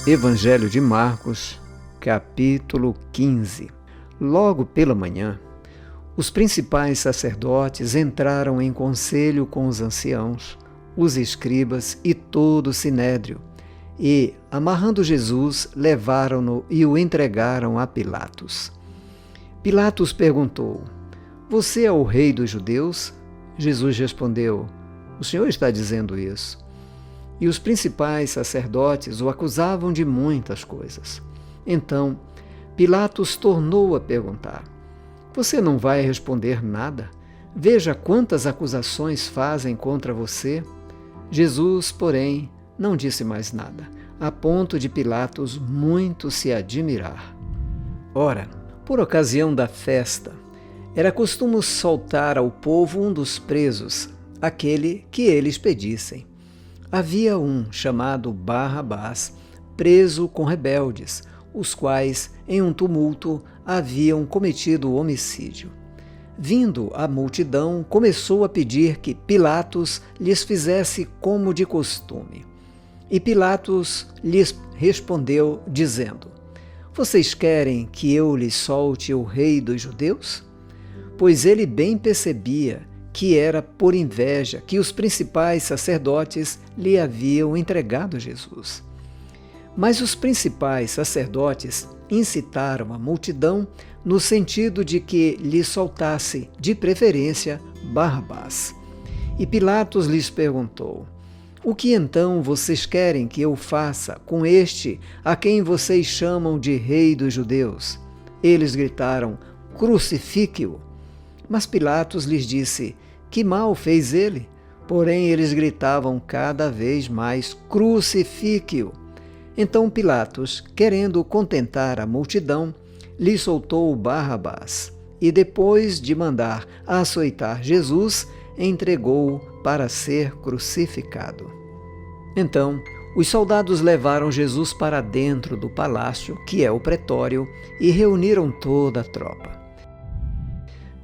Evangelho de Marcos, capítulo 15. Logo pela manhã, os principais sacerdotes entraram em conselho com os anciãos, os escribas e todo o sinédrio, e, amarrando Jesus, levaram-no e o entregaram a Pilatos. Pilatos perguntou: "Você é o rei dos judeus?" Jesus respondeu: "O senhor está dizendo isso." E os principais sacerdotes o acusavam de muitas coisas. Então, Pilatos tornou a perguntar: "Você não vai responder nada? Veja quantas acusações fazem contra você." Jesus, porém, não disse mais nada, a ponto de Pilatos muito se admirar. Ora, por ocasião da festa, era costume soltar ao povo um dos presos, aquele que eles pedissem. Havia um chamado Barrabás, preso com rebeldes, os quais, em um tumulto, haviam cometido homicídio. Vindo a multidão, começou a pedir que Pilatos lhes fizesse como de costume. E Pilatos lhes respondeu, dizendo: "Vocês querem que eu lhes solte o rei dos judeus?" Pois ele bem percebia que era por inveja que os principais sacerdotes lhe haviam entregado Jesus. Mas os principais sacerdotes incitaram a multidão no sentido de que lhe soltasse, de preferência, Barrabás. E Pilatos lhes perguntou: "O que então vocês querem que eu faça com este a quem vocês chamam de rei dos judeus?" Eles gritaram: "Crucifique-o!" Mas Pilatos lhes disse: "Que mal fez ele?" Porém, eles gritavam cada vez mais: "Crucifique-o!" Então Pilatos, querendo contentar a multidão, lhe soltou Barrabás e, depois de mandar açoitar Jesus, entregou-o para ser crucificado. Então, os soldados levaram Jesus para dentro do palácio, que é o pretório, e reuniram toda a tropa.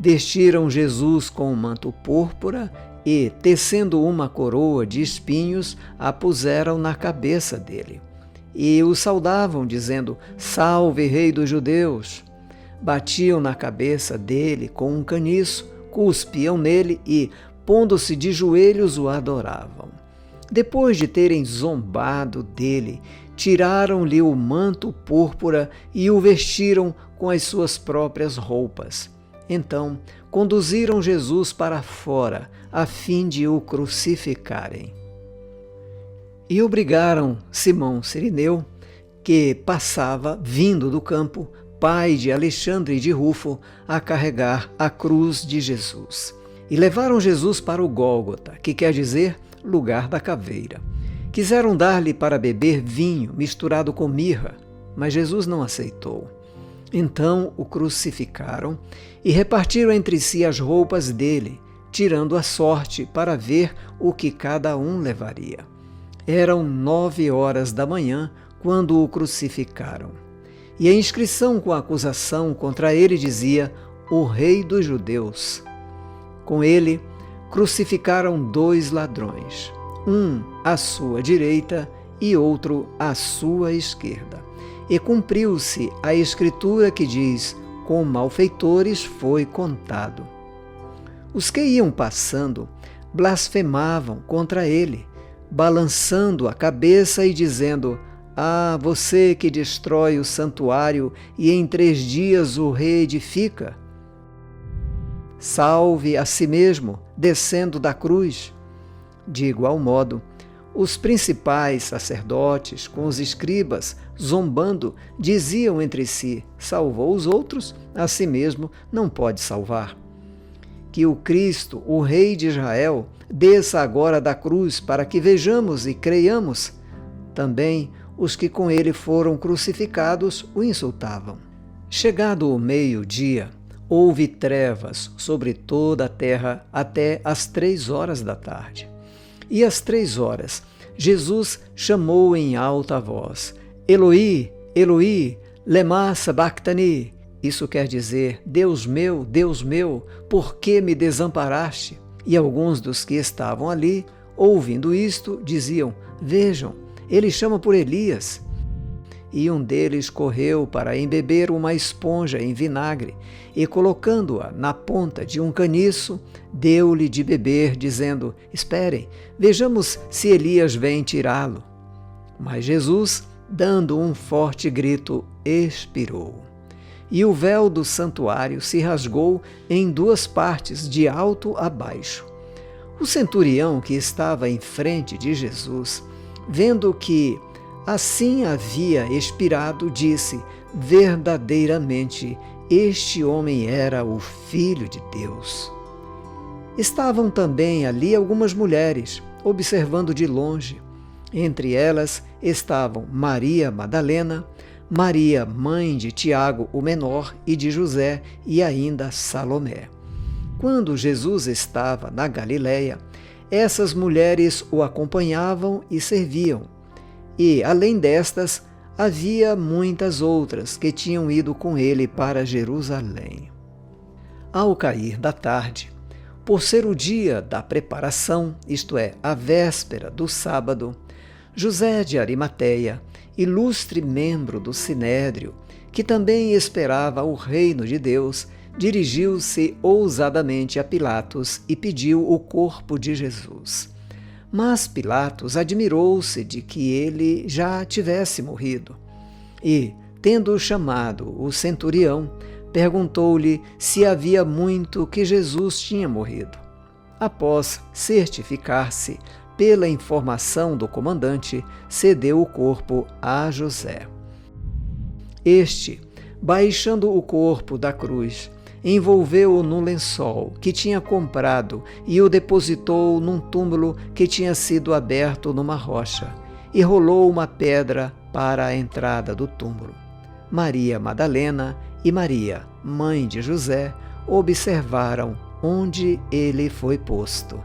Vestiram Jesus com um manto púrpura e, tecendo uma coroa de espinhos, a puseram na cabeça dele. E o saudavam, dizendo: "Salve, Rei dos Judeus!" Batiam na cabeça dele com um caniço, cuspiam nele e, pondo-se de joelhos, o adoravam. Depois de terem zombado dele, tiraram-lhe o manto púrpura e o vestiram com as suas próprias roupas. Então, conduziram Jesus para fora, a fim de o crucificarem. E obrigaram Simão Cirineu, que passava vindo do campo, pai de Alexandre e de Rufo, a carregar a cruz de Jesus. E levaram Jesus para o Gólgota, que quer dizer lugar da caveira. Quiseram dar-lhe para beber vinho misturado com mirra, mas Jesus não aceitou. Então o crucificaram e repartiram entre si as roupas dele, tirando a sorte para ver o que cada um levaria. Eram 9 horas da manhã quando o crucificaram. E a inscrição com a acusação contra ele dizia: "O Rei dos Judeus." Com ele crucificaram 2 ladrões, um à sua direita e outro à sua esquerda. E cumpriu-se a escritura que diz: "Com malfeitores foi contado." Os que iam passando blasfemavam contra ele, balançando a cabeça e dizendo: "Ah, você que destrói o santuário e em 3 dias o reedifica, salve a si mesmo, descendo da cruz." De igual modo, os principais sacerdotes, com os escribas, zombando, diziam entre si: "Salvou os outros, a si mesmo não pode salvar. Que o Cristo, o Rei de Israel, desça agora da cruz para que vejamos e creiamos." Também os que com ele foram crucificados o insultavam. Chegado o meio-dia, houve trevas sobre toda a terra até às 3 horas da tarde. E às 3 horas, Jesus chamou em alta voz: "Eloi, Eloi, lema sabachthani." Isso quer dizer: Deus meu, por que me desamparaste?" E alguns dos que estavam ali, ouvindo isto, diziam: "Vejam, ele chama por Elias." e um deles correu para embeber uma esponja em vinagre e, colocando-a na ponta de um caniço, deu-lhe de beber, dizendo: Esperem, vejamos se Elias vem tirá-lo. Mas Jesus, dando um forte grito, expirou. E o véu do santuário se rasgou em 2 partes, de alto a baixo. O centurião que estava em frente de Jesus, vendo que assim havia expirado, disse: Verdadeiramente, este homem era o Filho de Deus. Estavam também ali algumas mulheres, observando de longe. Entre elas estavam Maria Madalena, Maria, mãe de Tiago, o menor, e de José, e ainda Salomé. Quando Jesus estava na Galiléia, essas mulheres o acompanhavam e serviam. E, além destas, havia muitas outras que tinham ido com ele para Jerusalém. Ao cair da tarde, por ser o dia da preparação, isto é, a véspera do sábado, José de Arimateia, ilustre membro do Sinédrio, que também esperava o reino de Deus, dirigiu-se ousadamente a Pilatos e pediu o corpo de Jesus. Mas Pilatos admirou-se de que ele já tivesse morrido. E, tendo chamado o centurião, perguntou-lhe se havia muito que Jesus tinha morrido. Após certificar-se pela informação do comandante, cedeu o corpo a José. Este, baixando o corpo da cruz, envolveu-o no lençol que tinha comprado e o depositou num túmulo que tinha sido aberto numa rocha, e rolou uma pedra para a entrada do túmulo. Maria Madalena e Maria, mãe de José, observaram onde ele foi posto.